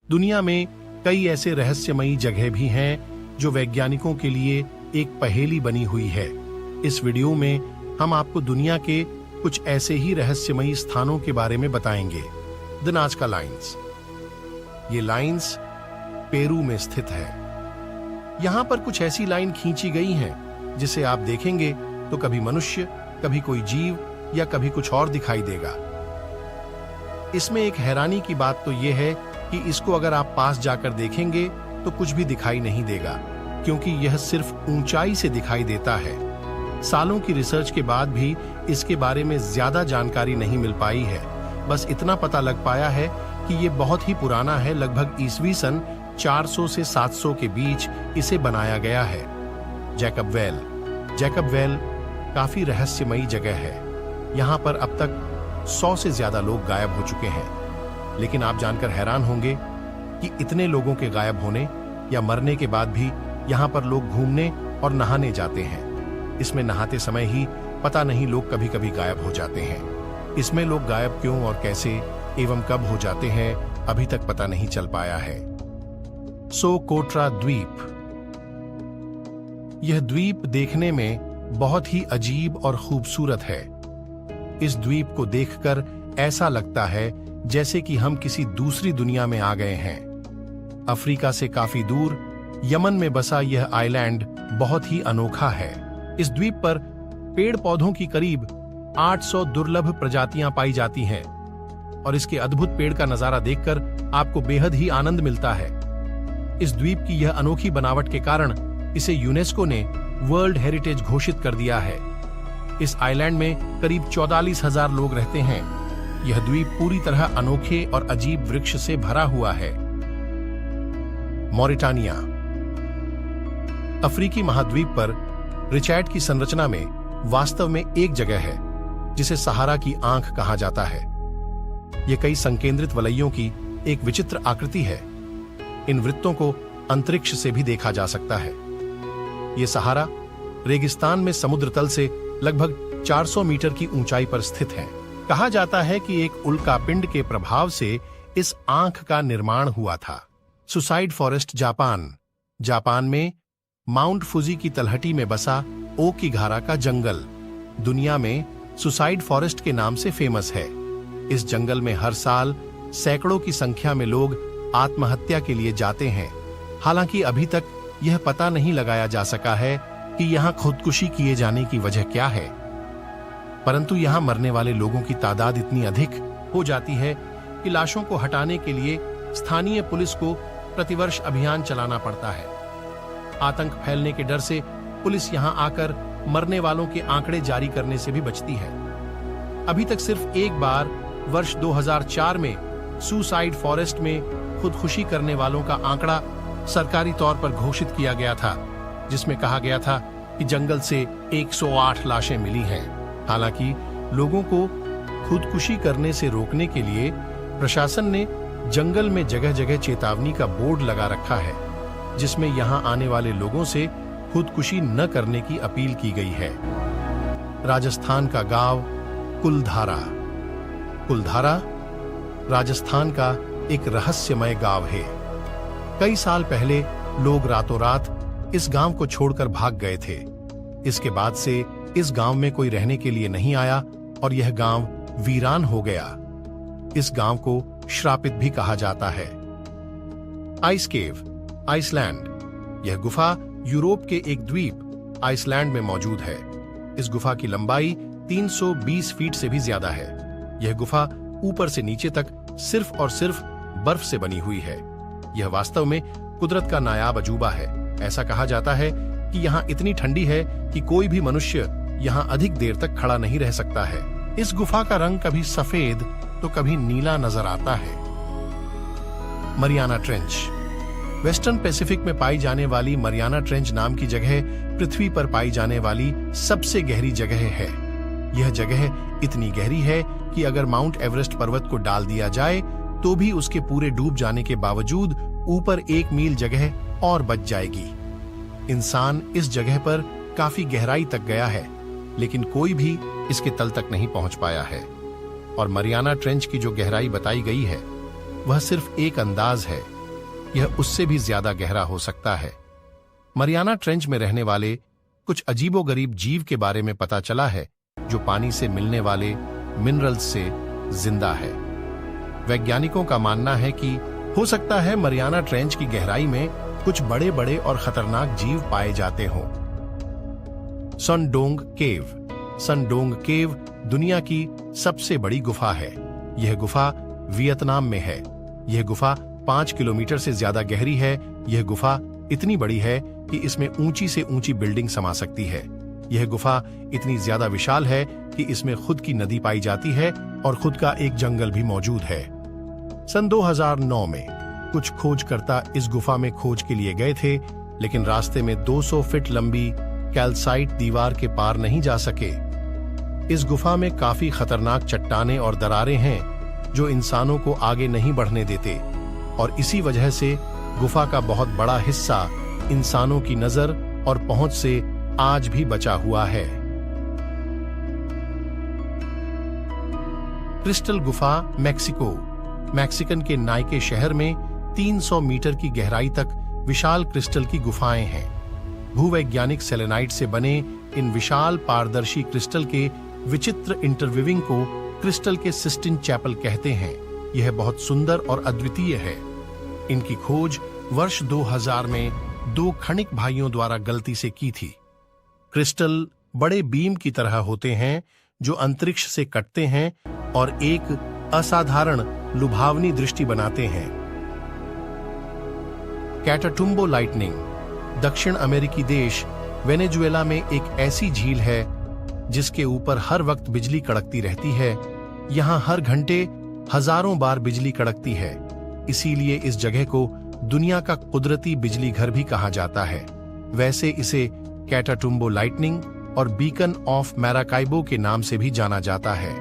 दुनिया में कई ऐसे रहस्यमयी जगह भी हैं जो वैज्ञानिकों के लिए एक पहेली बनी हुई है। इस वीडियो में हम आपको दुनिया के कुछ ऐसे ही रहस्यमयी स्थानों के बारे में बताएंगे। The Nazca lines. ये लाइंस पेरू में स्थित है। यहां पर कुछ ऐसी लाइन खींची गई हैं जिसे आप देखेंगे तो कभी मनुष्य, कभी कोई जीव या कभी कुछ और दिखाई देगा। इसमें एक हैरानी की बात तो यह है कि इसको अगर आप पास जाकर देखेंगे तो कुछ भी दिखाई नहीं देगा, क्योंकि यह सिर्फ ऊंचाई से दिखाई देता है। सालों की रिसर्च के बाद भी इसके बारे में ज्यादा जानकारी नहीं मिल पाई है। बस इतना पता लग पाया है कि यह बहुत ही पुराना है। लगभग ईस्वी सन 400 से 700 के बीच इसे बनाया गया है। Jacob well. जैकब वेल काफी रहस्यमयी जगह है। यहां पर अब तक 100 से ज्यादा लोग गायब हो चुके हैं। लेकिन आप जानकर हैरान होंगे कि इतने लोगों के गायब होने या मरने के बाद भी यहां पर लोग घूमने और नहाने जाते हैं। इसमें नहाते समय ही पता नहीं लोग कभी कभी गायब हो जाते हैं। इसमें लोग गायब क्यों और कैसे एवं कब हो जाते हैं अभी तक पता नहीं चल पाया है। सोकोट्रा द्वीप। यह द्वीप देखने में बहुत ही अजीब और खूबसूरत है। इस द्वीप को देखकर ऐसा लगता है जैसे कि हम किसी दूसरी दुनिया में आ गए हैं। अफ्रीका से काफी दूर यमन में बसा यह आइलैंड बहुत ही अनोखा है। इस द्वीप पर पेड़ पौधों की करीब 800 दुर्लभ प्रजातियां पाई जाती हैं और इसके अद्भुत पेड़ का नजारा देखकर आपको बेहद ही आनंद मिलता है। इस द्वीप की यह अनोखी बनावट के कारण इसे यूनेस्को ने वर्ल्ड हेरिटेज घोषित कर दिया है। इस आइलैंड में करीब 44,000 लोग रहते हैं। यह द्वीप पूरी तरह अनोखे और अजीब वृक्ष से भरा हुआ है। मॉरिटानिया। अफ्रीकी महाद्वीप पर रिचैट की संरचना में वास्तव में एक जगह है जिसे सहारा की आंख कहा जाता है। यह कई संकेंद्रित वलयों की एक विचित्र आकृति है। इन वृत्तों को अंतरिक्ष से भी देखा जा सकता है। यह सहारा रेगिस्तान में समुद्र तल से लगभग 400 मीटर की ऊंचाई पर स्थित है। कहा जाता है कि एक उल्कापिंड के प्रभाव से इस आंख का निर्माण हुआ था। Suicide forest Japan. जापान में माउंट फुजी की तलहटी में बसा ओकिगारा का जंगल दुनिया में सुसाइड फॉरेस्ट के नाम से फेमस है। इस जंगल में हर साल सैकड़ों की संख्या में लोग आत्महत्या के लिए जाते हैं। हालांकि अभी तक यह पता नहीं लगाया जा सका है कि यहाँ खुदकुशी किए जाने की वजह क्या है, परंतु यहाँ मरने वाले लोगों की तादाद इतनी अधिक हो जाती है कि लाशों को हटाने के लिए स्थानीय पुलिस को प्रतिवर्ष अभियान चलाना पड़ता है। आतंक फैलने के डर से पुलिस यहाँ आकर मरने वालों के आंकड़े जारी करने से भी बचती है। अभी तक सिर्फ एक बार वर्ष 2004 में सुसाइड फॉरेस्ट में खुदकुशी करने वालों का आंकड़ा सरकारी तौर पर घोषित किया गया था, जिसमें कहा गया था कि जंगल से 108 लाशें मिली हैं। हालांकि लोगों को खुदकुशी करने से रोकने के लिए प्रशासन ने जंगल में जगह जगह चेतावनी का बोर्ड लगा रखा है, जिसमें यहां आने वाले लोगों से खुदकुशी न करने की अपील की गई है। राजस्थान का गांव कुलधारा। कुलधारा राजस्थान का एक रहस्यमय गांव है। कई साल पहले लोग रातों रात इस गांव को छोड़कर भाग गए थे। इसके बाद से इस गांव में कोई रहने के लिए नहीं आया और यह गांव वीरान हो गया। इस गांव को श्रापित भी कहा जाता है। आइस केव, आइसलैंड। यह गुफा यूरोप के एक द्वीप आइसलैंड में मौजूद है। इस गुफा की लंबाई 320 फीट से भी ज्यादा है। यह गुफा ऊपर से नीचे तक सिर्फ और सिर्फ बर्फ से बनी हुई है। यह वास्तव में कुदरत का नायाब अजूबा है। ऐसा कहा जाता है कि यहाँ इतनी ठंडी है कि कोई भी मनुष्य यहाँ अधिक देर तक खड़ा नहीं रह सकता है। इस गुफा का रंग कभी सफेद तो कभी नीला नजर आता है। Mariana trench. वेस्टर्न पैसिफिक में पाई जाने वाली मरियाना ट्रेंच नाम की जगह पृथ्वी पर पाई जाने वाली सबसे गहरी जगह है। यह जगह इतनी गहरी है कि अगर माउंट एवरेस्ट पर्वत को डाल दिया जाए तो भी उसके पूरे डूब जाने के बावजूद ऊपर 1 मील जगह और बच जाएगी। इंसान इस जगह पर काफी गहराई तक गया है, लेकिन कोई भी इसके तल तक नहीं पहुंच पाया है। और मरियाना ट्रेंच की जो गहराई बताई गई है वह सिर्फ एक अंदाज है। यह उससे भी ज्यादा गहरा हो सकता है। मरियाना ट्रेंच में रहने वाले कुछ अजीबोगरीब जीव के बारे में पता चला है जो पानी से मिलने वाले मिनरल्स से जिंदा है। वैज्ञानिकों का मानना है कि हो सकता है मरियाना ट्रेंच की गहराई में कुछ बड़े बड़े और खतरनाक जीव पाए जाते हों। सनडोंग केव। सनडोंग केव दुनिया की सबसे बड़ी गुफा है। यह गुफा वियतनाम में है। यह गुफा 5 किलोमीटर से ज्यादा गहरी है। यह गुफा इतनी बड़ी है कि इसमें ऊंची से ऊंची बिल्डिंग समा सकती है। यह गुफा इतनी ज्यादा विशाल है कि इसमें खुद की नदी पाई जाती है और खुद का एक जंगल भी मौजूद है। सन 2009 में कुछ खोजकर्ता इस गुफा में खोज के लिए गए थे, लेकिन रास्ते में 200 फीट लंबी कैल्साइट दीवार के पार नहीं जा सके। इस गुफा में काफी खतरनाक चट्टानें और दरारें हैं जो इंसानों को आगे नहीं बढ़ने देते, और इसी वजह से गुफा का बहुत बड़ा हिस्सा इंसानों की नजर और पहुंच से आज भी बचा हुआ है। क्रिस्टल गुफा मैक्सिको। मैक्सिकन के नाइके शहर में 300 मीटर की गहराई तक विशाल क्रिस्टल की गुफाएं हैं। भूवैज्ञानिक सेलेनाइट से बने इन विशाल पारदर्शी क्रिस्टल के विचित्र इंटरवीविंग को क्रिस्टल के सिस्टिन चैपल कहते हैं। यह बहुत सुंदर और अद्वितीय है। इनकी खोज वर्ष 2000 में 2 खनिक भाइयों द्वारा गलती से की थी। क्रिस्टल बड़े बीम की तरह होते हैं जो अंतरिक्ष से कटते हैं और एक असाधारण लुभावनी दृष्टि बनाते हैं। कैटाटुम्बो लाइटनिंग। दक्षिण अमेरिकी देश वेनेजुएला में एक ऐसी झील है जिसके ऊपर हर वक्त बिजली कड़कती रहती है। यहां हर घंटे हजारों बार बिजली कड़कती है, इसीलिए इस जगह को दुनिया का कुदरती बिजली घर भी कहा जाता है। वैसे इसे कैटाटुम्बो लाइटनिंग और बीकन ऑफ मैराकाइबो के नाम से भी जाना जाता है।